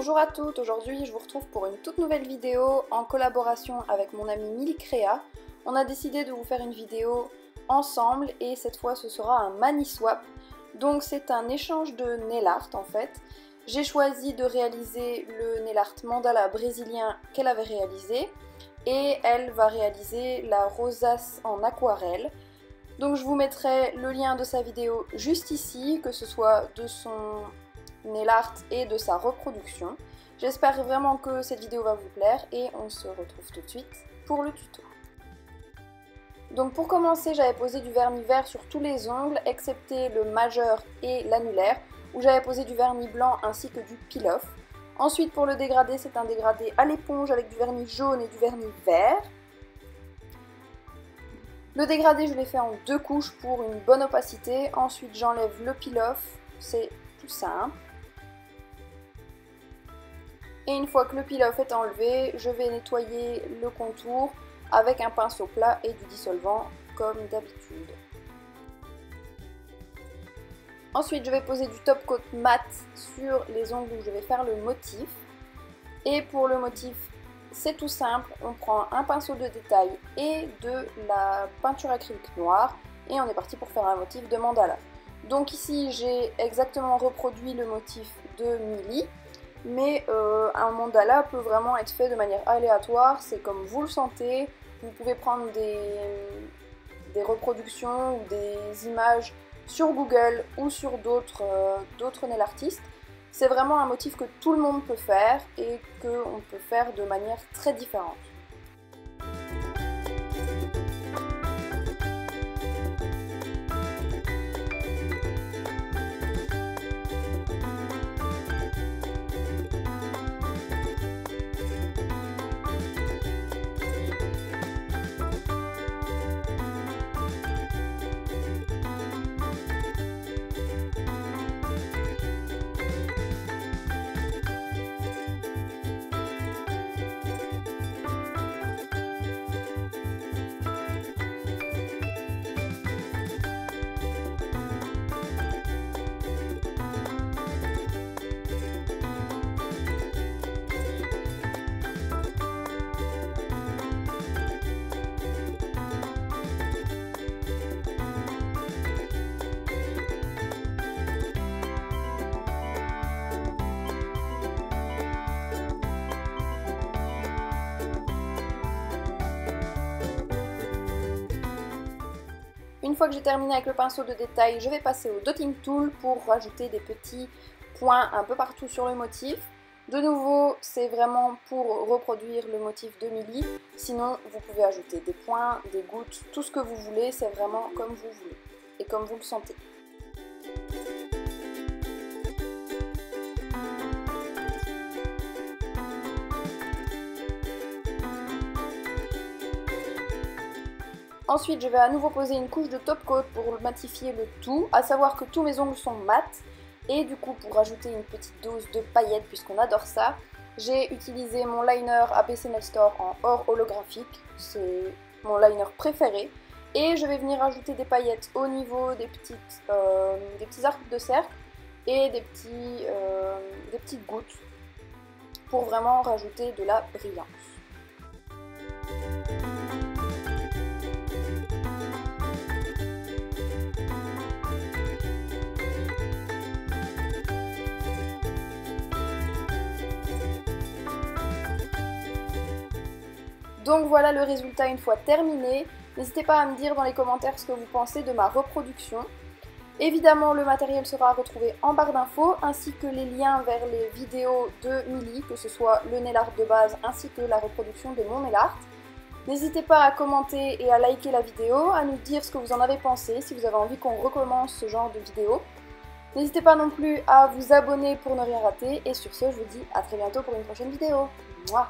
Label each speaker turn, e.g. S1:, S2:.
S1: Bonjour à toutes, aujourd'hui je vous retrouve pour une toute nouvelle vidéo en collaboration avec mon amie Millicrea. On a décidé de vous faire une vidéo ensemble et cette fois ce sera un mani swap. Donc c'est un échange de nail art en fait. J'ai choisi de réaliser le nail art mandala brésilien qu'elle avait réalisé et elle va réaliser la rosace en aquarelle. Donc je vous mettrai le lien de sa vidéo juste ici, que ce soit de son nail art et de sa reproduction. J'espère vraiment que cette vidéo va vous plaire et on se retrouve tout de suite pour le tuto. Donc pour commencer, j'avais posé du vernis vert sur tous les ongles excepté le majeur et l'annulaire où j'avais posé du vernis blanc ainsi que du peel-off. Ensuite pour le dégradé, c'est un dégradé à l'éponge avec du vernis jaune et du vernis vert. Le dégradé, je l'ai fait en 2 couches pour une bonne opacité. Ensuite j'enlève le peel-off, c'est tout simple. Et une fois que le peel-off est enlevé, je vais nettoyer le contour avec un pinceau plat et du dissolvant comme d'habitude. Ensuite, je vais poser du top coat mat sur les ongles où je vais faire le motif. Et pour le motif, c'est tout simple, on prend un pinceau de détail et de la peinture acrylique noire et on est parti pour faire un motif de mandala. Donc ici, j'ai exactement reproduit le motif de Milly. Mais un mandala peut vraiment être fait de manière aléatoire, c'est comme vous le sentez. Vous pouvez prendre des reproductions ou des images sur Google ou sur d'autres nail artistes. C'est vraiment un motif que tout le monde peut faire et qu'on peut faire de manière très différente. Une fois que j'ai terminé avec le pinceau de détail, je vais passer au dotting tool pour rajouter des petits points un peu partout sur le motif. De nouveau, c'est vraiment pour reproduire le motif de Milly. Sinon, vous pouvez ajouter des points, des gouttes, tout ce que vous voulez, c'est vraiment comme vous voulez et comme vous le sentez. Ensuite, je vais à nouveau poser une couche de top coat pour matifier le tout, à savoir que tous mes ongles sont mat. Et du coup, pour rajouter une petite dose de paillettes, puisqu'on adore ça, j'ai utilisé mon liner ABC Nail Store en or holographique. C'est mon liner préféré. Et je vais venir ajouter des paillettes au niveau des petits arcs de cercle et des petites gouttes pour vraiment rajouter de la brillance. Donc voilà le résultat une fois terminé. N'hésitez pas à me dire dans les commentaires ce que vous pensez de ma reproduction. Évidemment, le matériel sera à retrouver en barre d'infos, ainsi que les liens vers les vidéos de Milly, que ce soit le nail art de base ainsi que la reproduction de mon nail art. N'hésitez pas à commenter et à liker la vidéo, à nous dire ce que vous en avez pensé, si vous avez envie qu'on recommence ce genre de vidéo. N'hésitez pas non plus à vous abonner pour ne rien rater, et sur ce, je vous dis à très bientôt pour une prochaine vidéo. Mouah.